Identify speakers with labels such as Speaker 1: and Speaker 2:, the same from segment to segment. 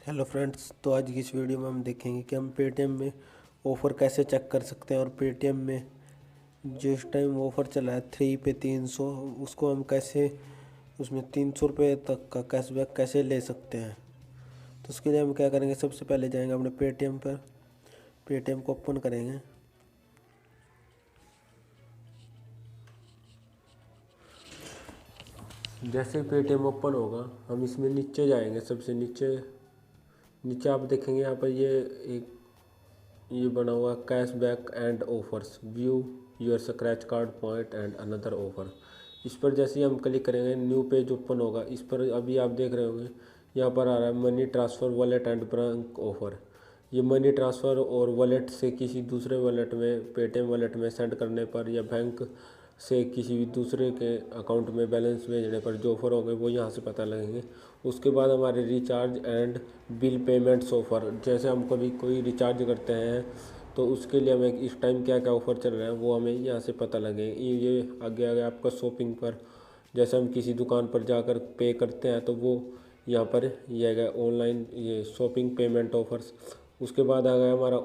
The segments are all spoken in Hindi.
Speaker 1: हेलो फ्रेंड्स, तो आज की इस वीडियो में हम देखेंगे कि हम पेटीएम में ऑफ़र कैसे चेक कर सकते हैं और पेटीएम में जो इस टाइम ऑफ़र चला है 3 पे 300, उसको हम कैसे उसमें 300 रुपये तक का कैशबैक कैसे ले सकते हैं। तो उसके लिए हम क्या करेंगे, सबसे पहले जाएंगे अपने पेटीएम पर, पेटीएम को ओपन करेंगे। जैसे ही पेटीएम ओपन होगा हम इसमें नीचे जाएंगे। सबसे नीचे नीचे आप देखेंगे यहाँ पर ये बना हुआ cashback and offers, view your scratch card point and another offer. इस पर जैसे ही हम क्लिक करेंगे न्यू पेज ओपन होगा। इस पर अभी आप देख रहे होंगे यहाँ पर आ रहा है money transfer wallet and bank offer. ये मनी ट्रांसफ़र और वॉलेट से किसी दूसरे वॉलेट में, पेटीएम वॉलेट में सेंड करने पर या बैंक से किसी भी दूसरे के अकाउंट में बैलेंस भेजने पर जो ऑफ़र होंगे वो यहाँ से पता लगेंगे। उसके बाद हमारे recharge and bill payments offer, जैसे हम कभी कोई रिचार्ज करते हैं तो उसके लिए हमें इस टाइम क्या क्या ऑफ़र चल रहे हैं वो हमें यहाँ से पता लगे। ये आगे आगे आपका शॉपिंग पर, जैसे हम किसी दुकान पर जाकर पे करते हैं तो वो यहाँ पर ये गया ऑनलाइन ये शॉपिंग पेमेंट ऑफ़र्स। उसके बाद आ गया हमारा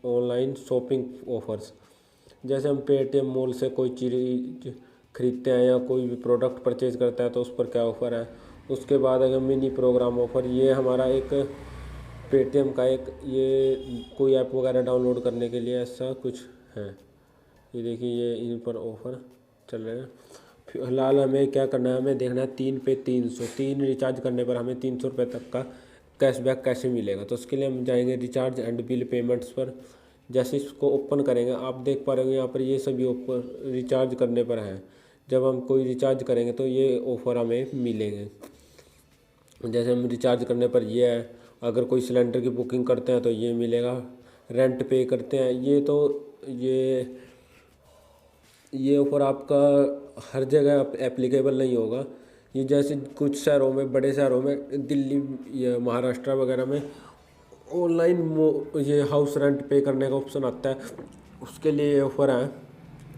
Speaker 1: ऑनलाइन शॉपिंग ऑफ़र्स। जैसे हम पेटीएम मॉल से कोई चीज़ खरीदते हैं या कोई भी प्रोडक्ट परचेज करता है तो उस पर क्या ऑफ़र है। उसके बाद अगर मिनी प्रोग्राम ऑफ़र, ये हमारा एक पेटीएम का एक ये कोई ऐप वगैरह डाउनलोड करने के लिए ऐसा कुछ है। ये देखिए ये इन पर ऑफ़र चल रहे हैं। फिलहाल हमें क्या करना है, हमें देखना है 3 पे 300, 3 रिचार्ज करने पर हमें 300 रुपये तक का कैशबैक कैसे मिलेगा। तो उसके लिए हम जाएंगे रिचार्ज एंड बिल पेमेंट्स पर। जैसे इसको ओपन करेंगे आप देख पा रहे होंगे यहाँ पर ये सभी ऑफर रिचार्ज करने पर हैं। जब हम कोई रिचार्ज करेंगे तो ये ऑफ़र हमें मिलेंगे। जैसे हम रिचार्ज करने पर ये है, अगर कोई सिलेंडर की बुकिंग करते हैं तो ये मिलेगा, रेंट पे करते हैं ये तो ये ऑफ़र आपका हर जगह एप्लीकेबल नहीं होगा। ये जैसे कुछ शहरों में, बड़े शहरों में, दिल्ली या महाराष्ट्र वगैरह में ऑनलाइन ये हाउस रेंट पे करने का ऑप्शन आता है, उसके लिए ये ऑफ़र है।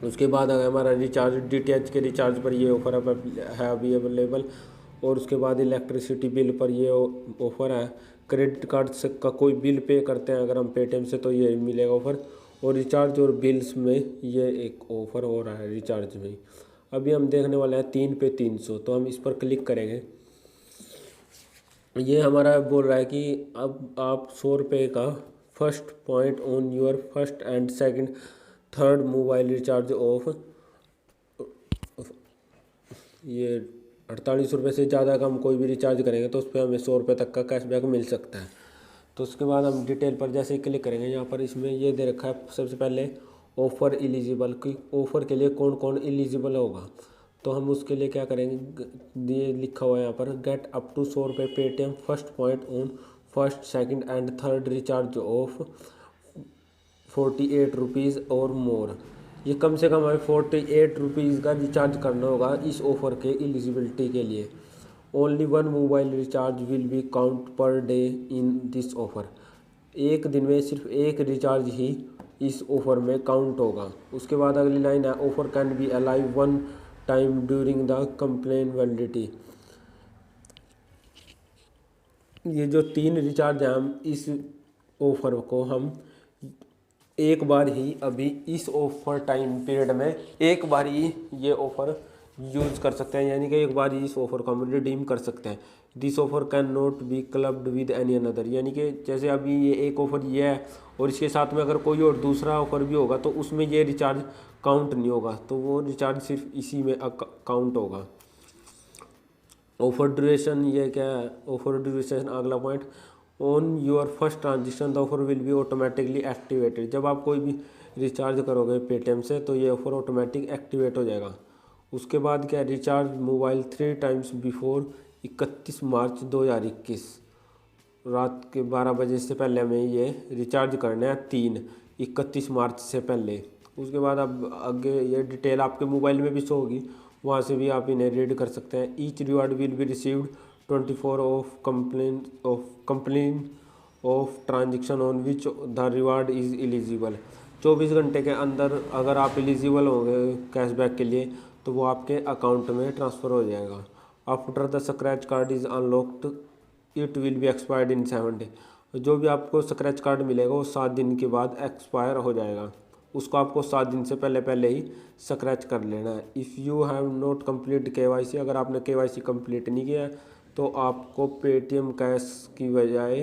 Speaker 1: उसके बाद अगर हमारा रिचार्ज डीटीएच के रिचार्ज पर ये ऑफ़र है अभी अवेलेबल। और उसके बाद इलेक्ट्रिसिटी बिल पर ये ऑफ़र है। क्रेडिट कार्ड से का कोई बिल पे करते हैं अगर हम पेटीएम से तो ये मिलेगा ऑफ़र। और रिचार्ज और बिल्स में ये एक ऑफ़र हो रहा है रिचार्ज में। अभी हम देखने वाले हैं 3 पे 300, तो हम इस पर क्लिक करेंगे। ये हमारा बोल रहा है कि अब आप 100 रुपये का first point on your first and second third mobile recharge of ये 48 रुपये से ज़्यादा का हम कोई भी रिचार्ज करेंगे तो उस पर हमें 100 रुपये तक का कैशबैक मिल सकता है। तो उसके बाद हम डिटेल पर जैसे ही क्लिक करेंगे, यहाँ पर इसमें ये दे रखा है सबसे पहले ऑफ़र एलिजिबल, कि ऑफ़र के लिए कौन कौन एलिजिबल होगा। तो हम उसके लिए क्या करेंगे, ये लिखा हुआ है यहाँ पर गेट अप टू 100 रुपये Paytm first point on first second and third recharge of 48 rupees और मोर। ये कम से कम हमें 48 रुपीज़ का रिचार्ज करना होगा इस ऑफ़र के एलिजिबिलिटी के लिए। Only one mobile recharge will be count per day in this offer. एक दिन में सिर्फ एक रिचार्ज ही इस ऑफ़र में काउंट होगा। उसके बाद अगली लाइन है offer can be alive one time during the complain validity. ये जो 3 रिचार्ज हैं, हम इस ऑफ़र को हम एक बार ही अभी इस ऑफ़र टाइम पीरियड में एक बार ही ये ऑफ़र यूज़ कर सकते हैं, यानी कि एक बार ही इस ऑफ़र को हम रिडीम कर सकते हैं। This offer can not be clubbed with any another, यानी कि जैसे अभी ये एक ऑफ़र ये है और इसके साथ में अगर कोई और दूसरा ऑफ़र भी होगा तो उसमें ये रिचार्ज काउंट नहीं होगा, तो वो रिचार्ज सिर्फ इसी में काउंट होगा। ऑफ़र ड्यूरेशन, ये क्या है, ऑफ़र ड्यूरेशन अगला point, on your first transaction the offer will be automatically activated. जब आप कोई भी रिचार्ज करोगे पेटीएम से तो ये ऑफ़र ऑटोमेटिक एक्टिवेट हो जाएगा। उसके बाद क्या, रिचार्ज मोबाइल 3 टाइम्स बिफोर 31 मार्च 2021, रात के 12 बजे से पहले हमें ये रिचार्ज करना है 31 मार्च से पहले। उसके बाद अब आगे ये डिटेल आपके मोबाइल में भी शो होगी, वहाँ से भी आप इन्हें रीड कर सकते हैं। Each reward will be received 24 complain of transaction on which the reward is eligible. 24 घंटे के अंदर अगर आप एलिजिबल होंगे कैशबैक के लिए तो वो आपके अकाउंट में ट्रांसफ़र हो जाएगा। After the scratch card is unlocked it will be expired in 7 day. जो भी आपको स्क्रैच कार्ड मिलेगा वो 7 दिन के बाद एक्सपायर हो जाएगा, उसको आपको 7 दिन से पहले पहले ही स्क्रैच कर लेना है। If you have not complete KYC, अगर आपने KYC कंप्लीट नहीं किया है तो आपको पेटीएम कैश की बजाय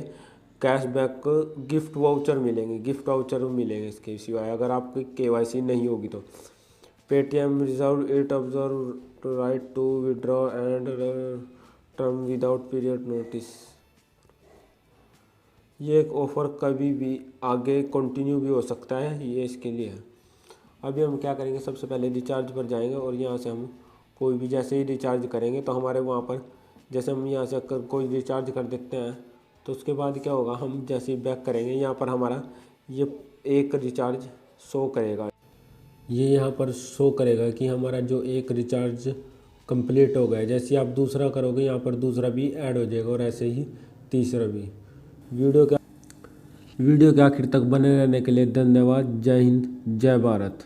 Speaker 1: कैशबैक गिफ्ट वाउचर मिलेंगे, गिफ्ट वाउचर मिलेंगे इसके सिवाय, अगर आपकी KYC नहीं होगी तो। Paytm reserve it observe right to withdraw and term without period notice. ये एक ऑफ़र कभी भी आगे कंटिन्यू भी हो सकता है, ये इसके लिए है। अभी हम क्या करेंगे, सबसे पहले रिचार्ज पर जाएंगे और यहाँ से हम कोई भी जैसे ही रिचार्ज करेंगे तो हमारे वहाँ पर जैसे हम यहाँ से कोई रिचार्ज कर देते हैं तो उसके बाद क्या होगा, हम जैसे ही बैक करेंगे यहाँ पर हमारा ये एक रिचार्ज शो करेगा, ये यहाँ पर शो करेगा कि हमारा जो एक रिचार्ज कंप्लीट हो गया। जैसे आप दूसरा करोगे यहाँ पर दूसरा भी ऐड हो जाएगा और ऐसे ही तीसरा भी। वीडियो के आखिर तक बने रहने के लिए धन्यवाद। जय हिंद, जय भारत।